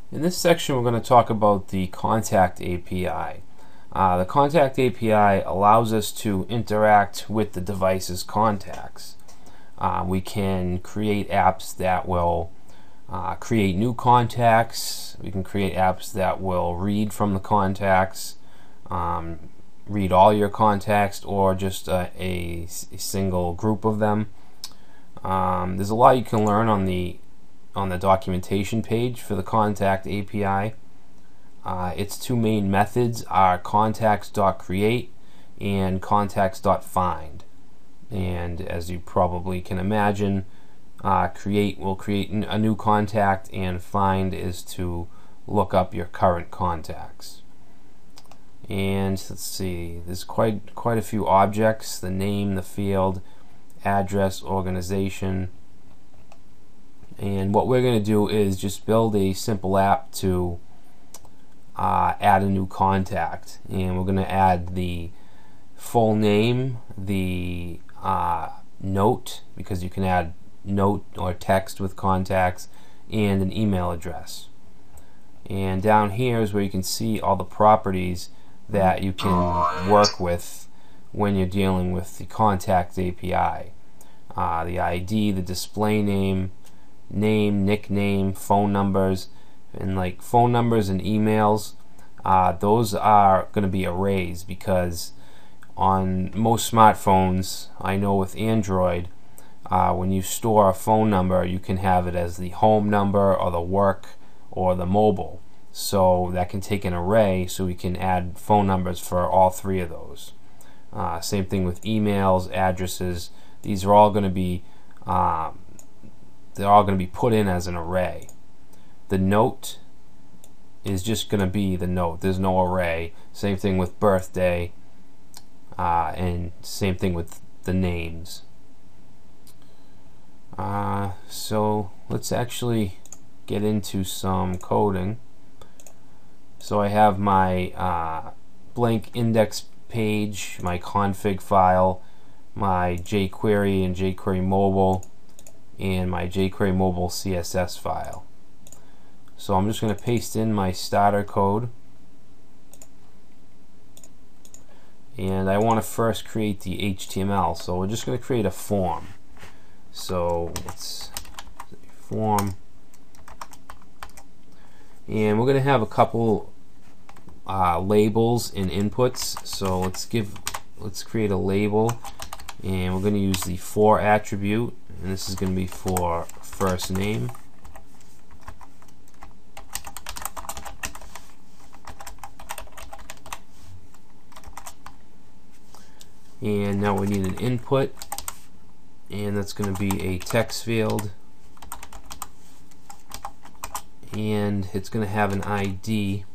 In this section, we're going to talk about the Contact API. The Contact API allows us to interact with the device's contacts. We can create apps that will create new contacts. We can create apps that will read from the contacts, read all your contacts, or just a single group of them. There's a lot you can learn on the documentation page for the Contact API. Its two main methods are contacts.create and contacts.find. And as you probably can imagine, create will create a new contact, and find is to look up your current contacts. And let's see, there's quite a few objects: the name, the field, address, organization. And what we're going to do is just build a simple app to add a new contact. And we're going to add the full name, the note, because you can add note or text with contacts, and an email address. And down here is where you can see all the properties that you can work with when you're dealing with the Contact API. The ID, the display name, nickname, phone numbers, and like phone numbers and emails, those are going to be arrays, because on most smartphones, I know with Android, when you store a phone number, you can have it as the home number or the work or the mobile. So that can take an array, so we can add phone numbers for all three of those. Same thing with emails, addresses. These are all going to be they're all going to be put in as an array. The note is just going to be the note. There's no array. Same thing with birthday, and same thing with the names. So let's actually get into some coding. So I have my blank index page, my config file, my jQuery and jQuery mobile, and my jQuery mobile CSS file. So I'm just going to paste in my starter code, and I want to first create the HTML. So we're just going to create a form. So let's form, and we're going to have a couple labels and inputs. So let's create a label, and we're going to use the for attribute, and this is going to be for first name. And now we need an input, and that's going to be a text field, and it's going to have an ID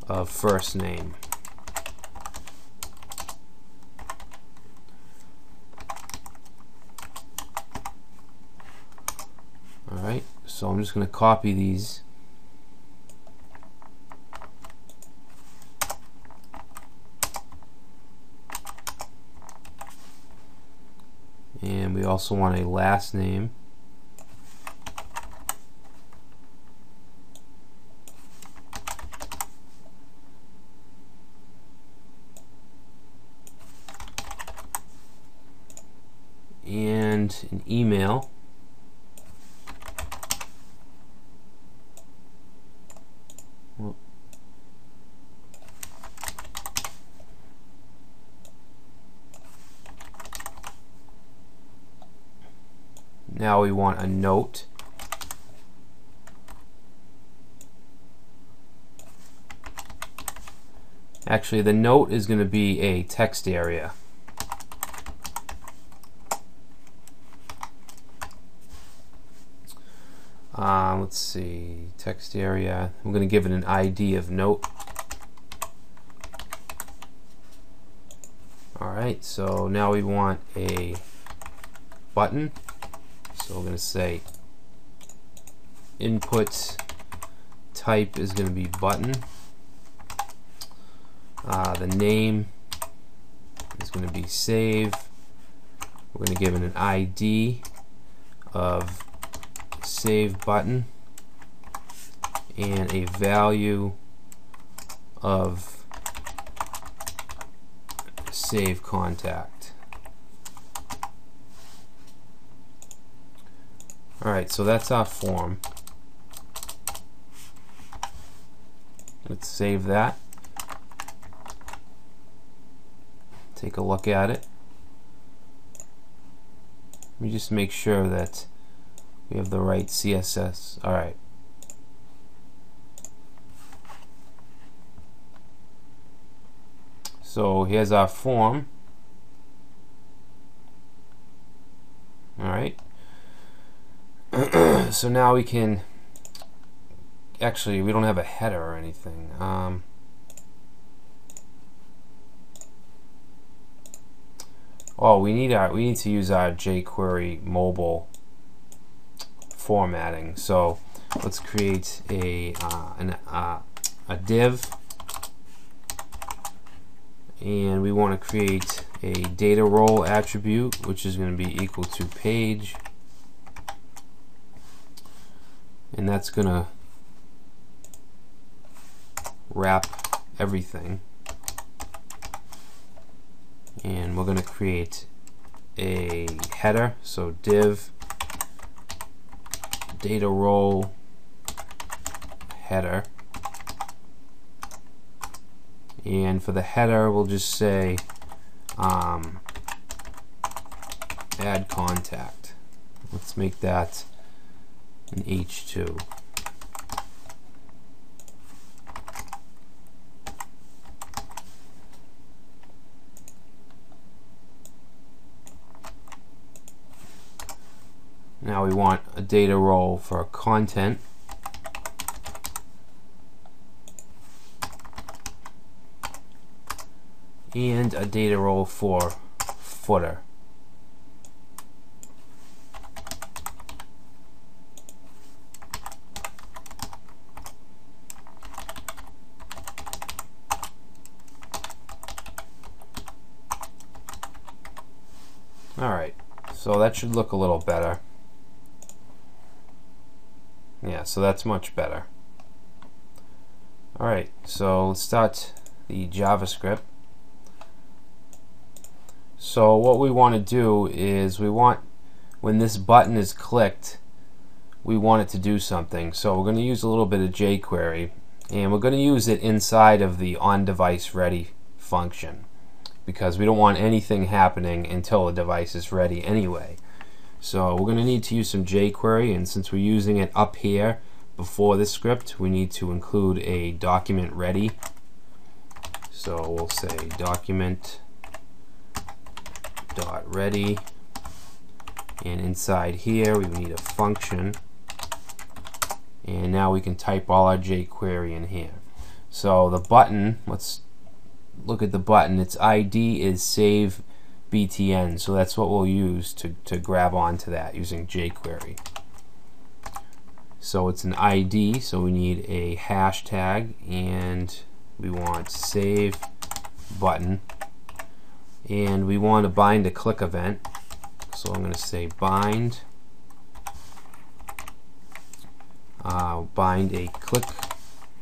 of first name. Alright, so I'm just going to copy these. And we also want a last name. And an email. Now we want a note. Actually, the note is going to be a text area. Let's see, text area. We're going to give it an ID of note. Alright, so now we want a button. So we're going to say input type is going to be button. The name is going to be save. We're going to give it an ID of save button. and a value of save contact. Alright, so that's our form. Let's save that. Take a look at it. Let me just make sure that we have the right CSS. Alright. So here's our form. Alright. So now we can, actually we don't have a header or anything. Oh, we need to use our jQuery mobile formatting. So let's create a div, and we want to create a data role attribute, which is going to be equal to page, and that's going to wrap everything. And we're going to create a header, so div data role header, and for the header we'll just say add contact. Let's make that an H2. Now we want a data role for content, and a data role for footer. Alright, so that should look a little better. Yeah, so that's much better. Alright, so let's start the JavaScript. So what we want to do is when this button is clicked, we want it to do something. So we're going to use a little bit of jQuery, and we're going to use it inside of the onDeviceReady function, because we don't want anything happening until the device is ready anyway. So we're going to need to use some jQuery, and since we're using it up here before this script, we need to include a document ready. So we'll say document.ready, and inside here we need a function, and now we can type all our jQuery in here. So the button, let's look at the button. Its ID is save btn, so that's what we'll use to grab onto that using jQuery. So it's an ID, so we need a hashtag, and we want save button, and we want to bind a click event. So I'm going to say bind a click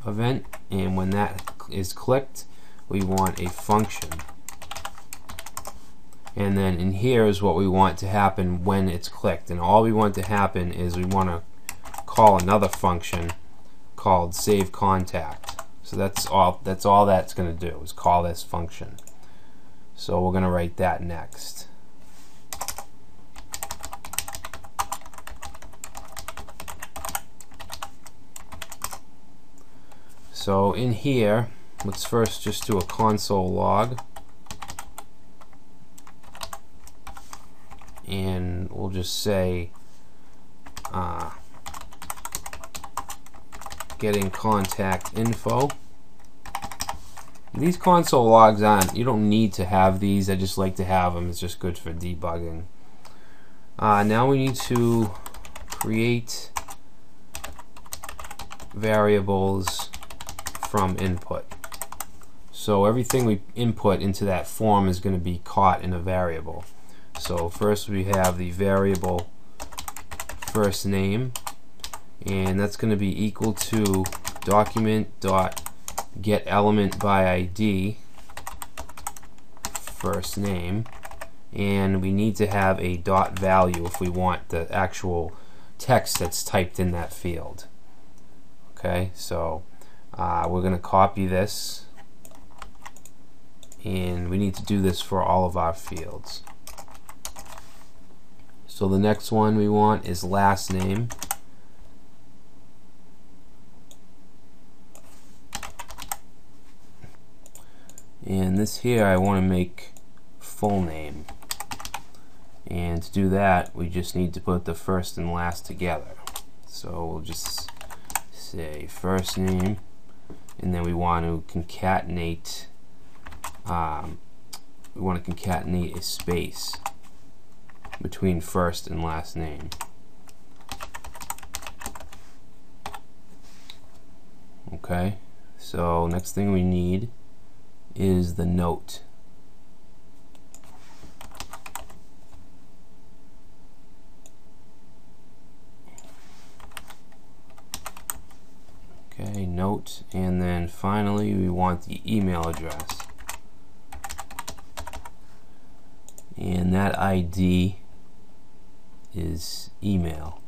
event, and when that is clicked, we want a function. And then in here is what we want to happen when it's clicked, and all we want to happen is we want to call another function called save contact. So that's all that's going to do, is call this function. So we're going to write that next. So in here, let's first just do a console log, and we'll just say getting contact info. These console logs you don't need to have these, I just like to have them, it's just good for debugging. Now we need to create variables from input. So everything we input into that form is going to be caught in a variable. So first we have the variable first name, and that's going to be equal to document.getElementById, first name, and we need to have a dot value if we want the actual text that's typed in that field. Okay, so we're going to copy this, and we need to do this for all of our fields. So the next one we want is last name. And this here I want to make full name. And to do that, we just need to put the first and last together. So we'll just say first name, and then we want to concatenate. We want to concatenate a space between first and last name. Okay. So next thing we need is the note. Okay, note, and then finally we want the email address. And that ID is email.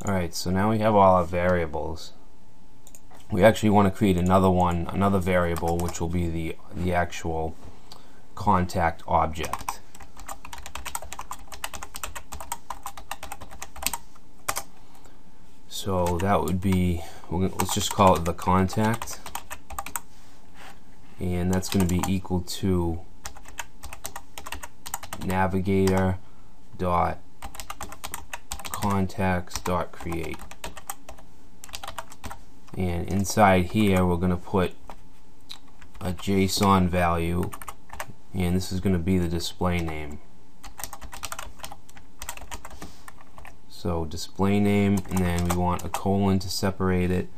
Alright, so now we have all our variables. We actually want to create another variable, which will be the actual contact object. So that would be, let's just call it the contact, and that's going to be equal to navigator dot contacts dot create. And inside here we're going to put a JSON value, and this is going to be the display name. So display name, and then we want a colon to separate it,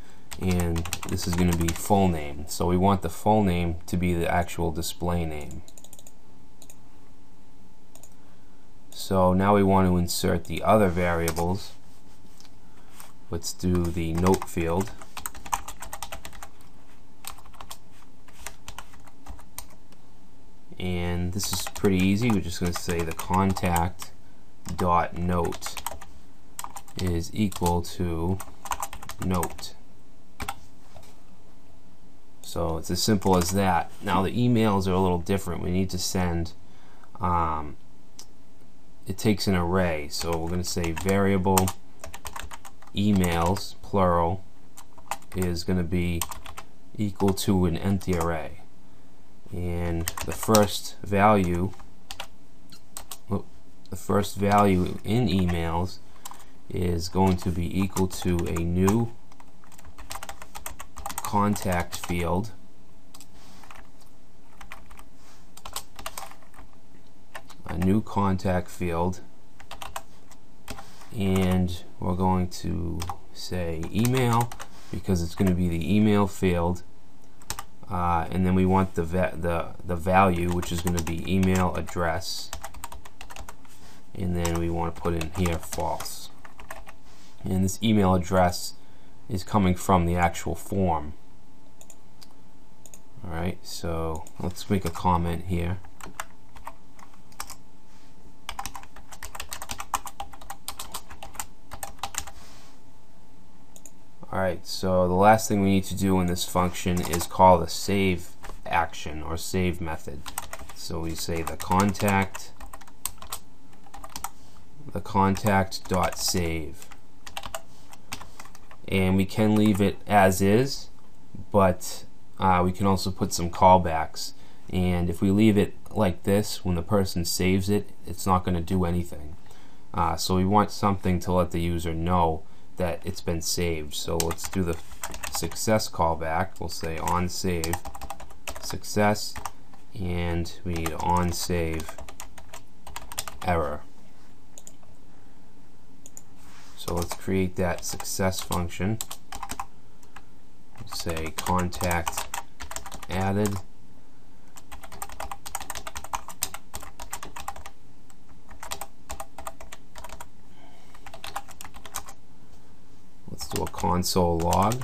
and this is going to be full name. So we want the full name to be the actual display name. So now we want to insert the other variables. Let's do the note field. And this is pretty easy. We're just going to say the contact dot note is equal to note. So it's as simple as that. Now the emails are a little different. We need to send, it takes an array, so we're going to say variable emails, plural, is going to be equal to an empty array. And the first value in emails is going to be equal to a new contact field, and we're going to say email because it's going to be the email field, and then we want the value, which is going to be email address, and then we want to put in here false. And this email address is coming from the actual form. Alright, so let's make a comment here. Alright, so the last thing we need to do in this function is call the save action or save method. So we say the contact dot save. And we can leave it as is, but we can also put some callbacks. And if we leave it like this, when the person saves it, it's not going to do anything. So we want something to let the user know that it's been saved. So let's do the success callback. We'll say on save success, and we need on save error. So let's create that success function. Say contact added, Let's do a console log,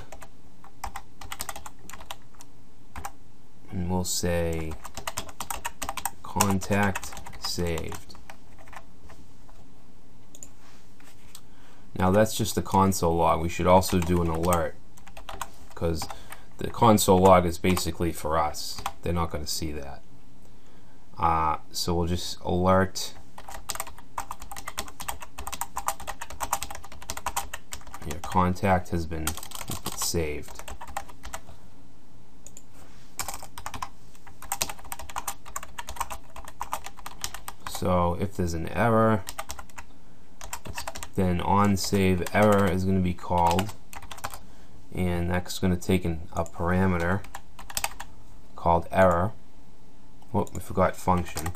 and we'll say contact saved. Now that's just the console log. We should also do an alert, because the console log is basically for us. They're not going to see that. So we'll just alert. Your contact has been saved. So if there's an error, then on-save error is going to be called, and that's going to take a parameter called error. Oh, we forgot function.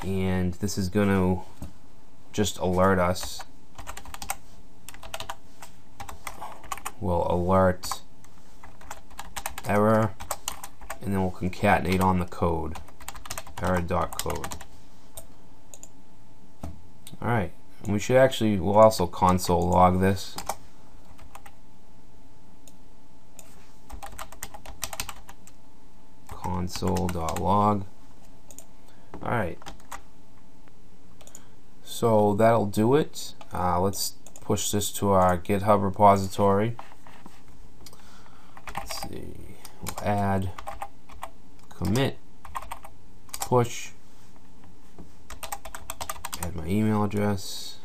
And this is going to just alert us. We'll alert error, and then we'll concatenate on the code, error.code. Alright, and we'll also console log this. Console.log. Alright, so that'll do it. Let's push this to our GitHub repository. Let's see, we'll add, commit, push, add my email address.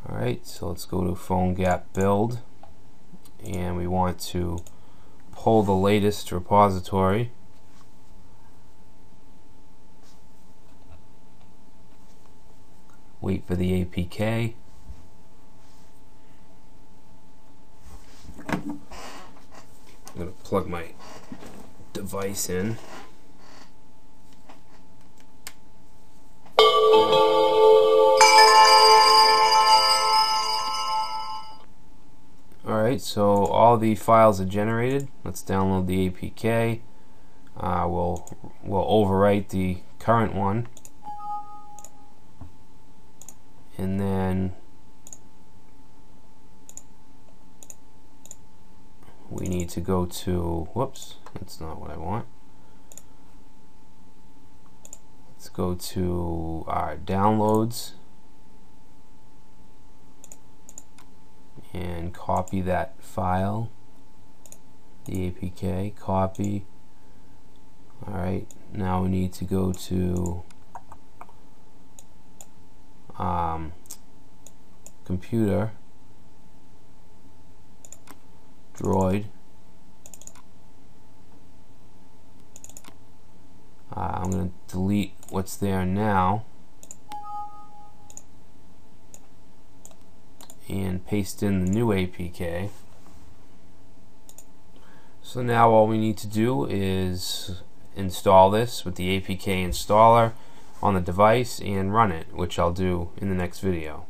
Alright, so let's go to PhoneGap build, and we want to pull the latest repository. Wait for the APK. I'm going to plug my device in. Alright, so all the files are generated. Let's download the APK. We'll overwrite the current one, and then we need to go to, whoops, that's not what I want. Let's go to our downloads and copy that file, the APK, copy. Alright, now we need to go to computer, Droid. I'm going to delete what's there now and paste in the new APK. So now all we need to do is install this with the APK installer on the device and run it, which I'll do in the next video.